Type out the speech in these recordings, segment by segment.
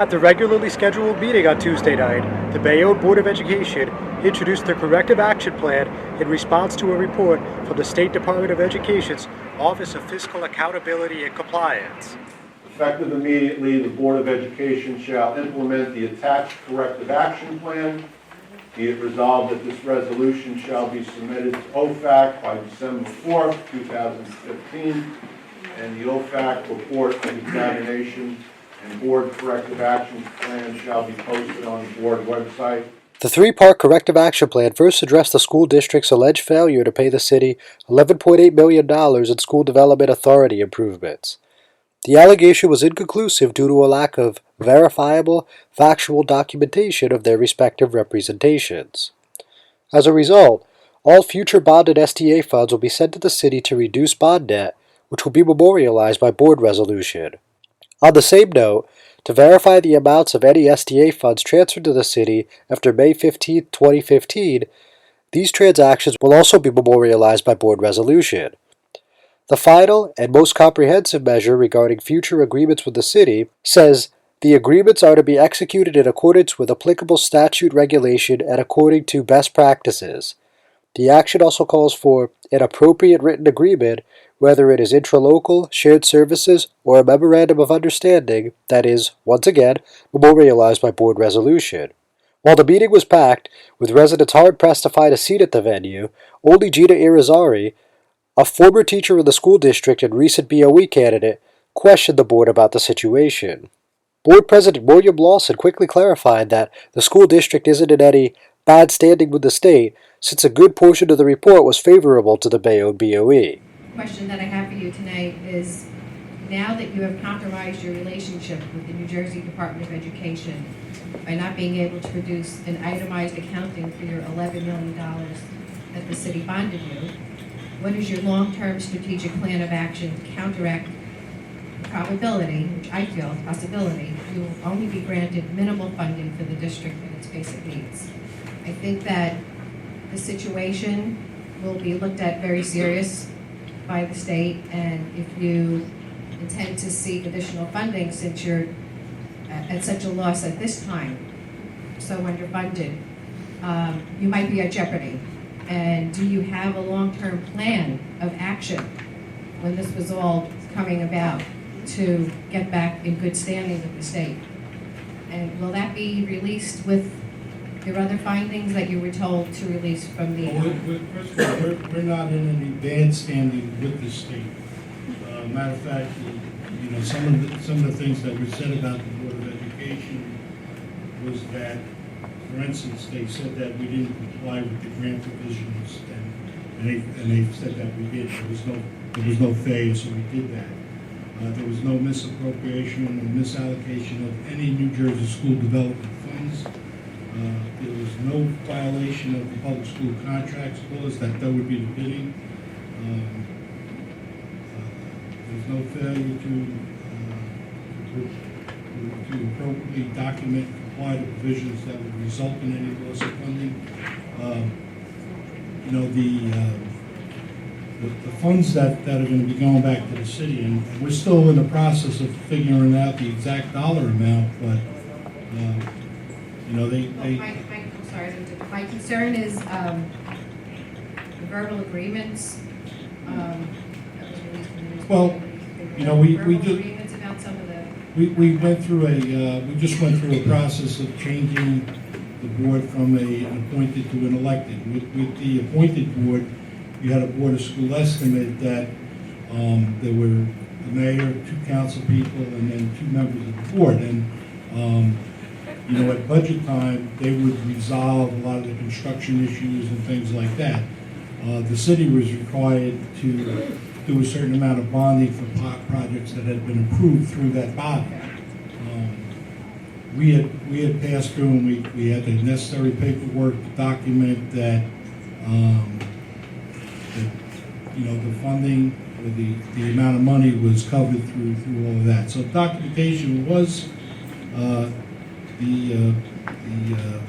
At the regularly scheduled meeting on Tuesday night, the Bayonne Board of Education introduced their corrective action plan in response to a report from the State Department of Education's Office of Fiscal Accountability and Compliance. Effective immediately, the Board of Education shall implement the attached corrective action plan. Be it resolved that this resolution shall be submitted to OFAC by December 4th, 2015, and the OFAC report of examination and board corrective action plan shall be posted on the board website. The three-part corrective action plan first addressed the school district's alleged failure to pay the city $11.8 million in school development authority improvements. The allegation was inconclusive due to a lack of verifiable, factual documentation of their respective representations. As a result, all future bonded STA funds will be sent to the city to reduce bond debt, which will be memorialized by board resolution. On the same note, to verify the amounts of any STA funds transferred to the city after May 15, 2015, these transactions will also be memorialized by board resolution. The final and most comprehensive measure regarding future agreements with the city says the agreements are to be executed in accordance with applicable statute regulation and according to best practices. The action also calls for an appropriate written agreement, whether it is intralocal, shared services, or a memorandum of understanding that is, once again, memorialized by board resolution. While the meeting was packed, with residents hard-pressed to find a seat at the venue, only Gina Irizarry, a former teacher in the school district and recent BOE candidate, questioned the board about the situation. Board President William Lawson quickly clarified that the school district isn't in any bad standing with the state, since a good portion of the report was favorable to the Bayonne BOE. The question that I have for you tonight is, now that you have compromised your relationship with the New Jersey Department of Education by not being able to produce an itemized accounting for your $11 million that the city bonded you, what is your long-term strategic plan of action to counteract the probability, which I feel is a possibility, you will only be granted minimal funding for the district and its basic needs? I think that the situation will be looked at very serious by the state, and if you intend to seek additional funding, since you're at such a loss at this time, so underfunded, you might be at jeopardy. And do you have a long-term plan of action when this was all coming about to get back in good standing with the state? And will that be released with your other findings that you were told to release from the... First of all, we're not in any bad standing with the state. Matter of fact, some of the things that were said about the Board of Education was that, for instance, they said that we didn't comply with the grant provisions, and they said that we did. There was no failure, so we did that. There was no misappropriation or misallocation of any New Jersey school development funds. There was no violation of the public school contracts clause, that would be the bidding. There's no failure to appropriately document and comply to provisions that would result in any loss of funding. The funds that are going to be going back to the city, and we're still in the process of figuring out the exact dollar amount, but I'm sorry, my concern is the verbal agreements that was released from the newspaper. Well, we did. Agreements about some of the... We went through we just went through a process of changing the board from an appointed to an elected. With the appointed board, you had a board of school estimate that there were the mayor, 2 council people, and then 2 members of the board. And at budget time, they would resolve a lot of the construction issues and things like that. The city was required to do a certain amount of bonding for projects that had been approved through that body. We had passed through, and we had the necessary paperwork to document that the funding or the amount of money was covered through all of that. So documentation was the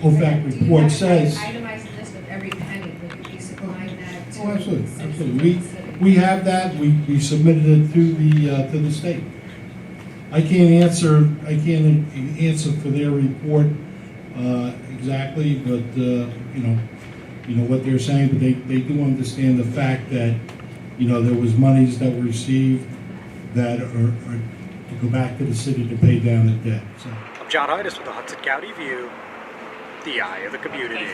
OFAC report says. Itemized list of every penny. Would you be supplying that to... Oh, absolutely. We have that. We submitted it to the state. I can't answer for their report exactly, but you know what they're saying, but they do understand the fact that, you know, there was monies that were received that are to go back to the city to pay down the debt. So. I'm John Hydas with the Hudson County View, the eye of the community.